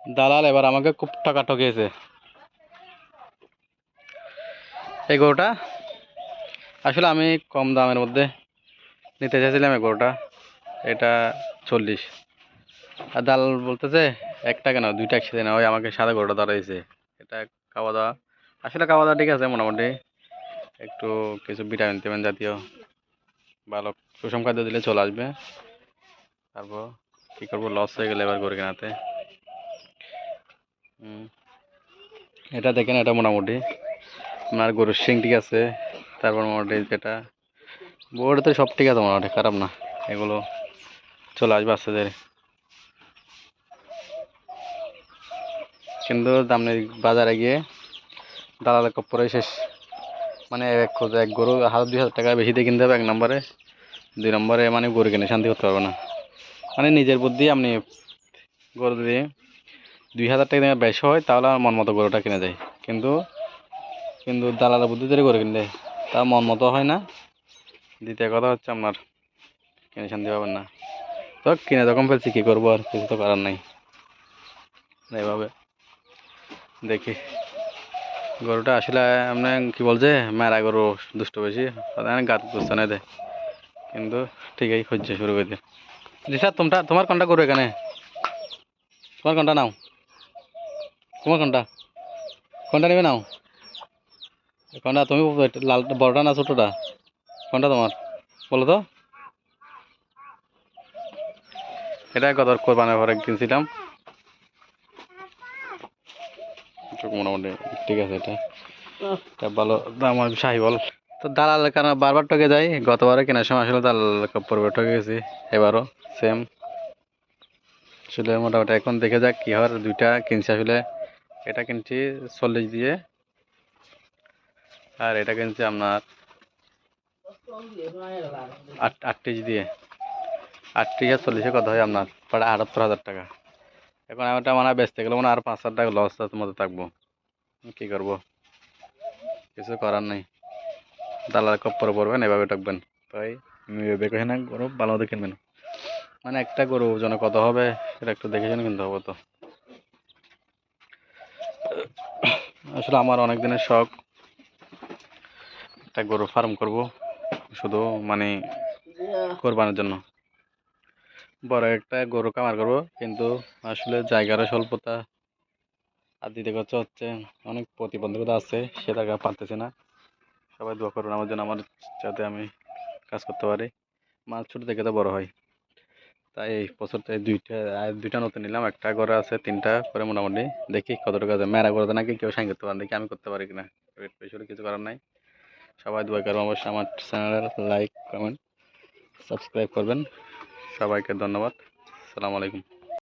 দালাল এবার আমাকে খুব টাকা ঠকিয়েছে। এই গরুটা আসলে আমি কম দামের মধ্যে নিতে চাইছিলাম। এই গরুটা এটা 40, আর দালাল বলতেছে 1 টাকা না 2 টাকা একসাথে না, ওই আমাকে সাদা গরুটা দাঁড়াইছে। এটা খাওয়া দাওয়া, আসলে খাওয়া দাওয়া ঠিক আছে মোটামুটি, একটু কিছু ভিটামিন টিটামিন জাতীয় ভালো সুষম খাদ্য দিলে চলে আসবে। তারপর কী করবো, লস হয়ে গেলে এবার গরু কেনাতে। এটা দেখেন, এটা মোটামুটি আপনার গরুর শিং ঠিক আছে। তারপর মোটামুটি যেটা বোর্ডে সব ঠিক আছে, মোটামুটি খারাপ না। এগুলো চলে আসবে আস্তে ধীরে, কিন্তু আপনি বাজারে গিয়ে দালালের কপ্পরে শেষ। মানে এক গরু 1000-2000 টাকা বেশি দিয়ে কিনতে হবে 1 নম্বরে। 2 নম্বরে মানে গরু কিনে শান্তি করতে পারবে না। মানে নিজের বুদ্ধি আপনি গরু দিয়ে 2000 টাকা দিয়ে বেশি হয় তাহলে আমার মন মতো গরুটা কিনে যায়, কিন্তু কিন্তু দালালের বুদ্ধি ধরে গরু কিনলে তা মন মতো হয় না। দ্বিতীয় কথা হচ্ছে আপনার কিনে শান্তি পাবেন না। তো কিনে যখন ফেলছি কী করবো, আর কিছু তো করার নাই। এভাবে দেখি গরুটা আসলে আপনি কি বলছে, মেরা গরু দুষ্ট বেশি গাত গুস্ত না দেয়, কিন্তু ঠিকই খুঁজছে শুরু করে দিয়ে। জি স্যার, তোমার কোনটা গরু এখানে? তোমার কোনটা নাও, তোমার কোনটা কোনটা নেবে নাও। কোনটা তুমি, লাল বড়টা না ছোটটা, কোনটা তোমার বলো তো? এটা গত কোরবানির পরে কিনছিলাম, মোটামুটি ঠিক আছে। এটা ভালো দাম, আর শাহিওয়াল। তো দালালের কারণে বারবার ঠকে যাই। গতবারে কেনার সময় আসলে দালাল পূর্বে ঠকে গেছি, এবারও সেম। আসলে মোটামুটি এখন দেখে যাক কী হয়। 2টা কিনছি আসলে, এটা কিনছি 40 দিয়ে, আর এটা কিনছি আপনার 38 দিয়ে। 38 আর 40-এ কত হয় আপনার, প্রায় 78,000 টাকা। এখন এটা মানে বেচতে গেলে মানে আর 5,000 টাকা লস মতো থাকবো। কী করবো, কিছু করার নেই। দালাল কপ্পরে পড়বেন, এভাবে ঠকবেন। তাই আমি ভেবে না গরু ভালো মতো কিনবেন। মানে একটা গরু ওজনে কত হবে সেটা একটু দেখে শুনে কিনতে হবে। তো আসলে আমার অনেক দিনের শখ একটা গরু ফার্ম করব, শুধু মানে কোরবানির জন্য বড় একটা গরু খামার করব, কিন্তু আসলে জায়গারও স্বল্পতা, আর দিতে খরচা হচ্ছে, অনেক প্রতিবন্ধকতা আছে, সেটা পারতেছি না। সবাই দোয়া করুন আমার জন্য, আমার যাতে আমি কাজ করতে পারি। মাছ ছোটো থেকে তো বড় হয়। তাই এই বছরতে 2টা নতুন নিলাম, একটা ঘরে আছে 3টা করে মোটামুটি। দেখি কতটুকু আছে, মেরা করে নাকি কেউ সাইন করতে পারেন, দেখি আমি করতে পারি কিনা। বেশি কিছু করার নাই। সবাই দোয়া করবেন, অবশ্যই আমার চ্যানেলের লাইক কমেন্ট সাবস্ক্রাইব করবেন। সবাইকে ধন্যবাদ। আসসালামু আলাইকুম।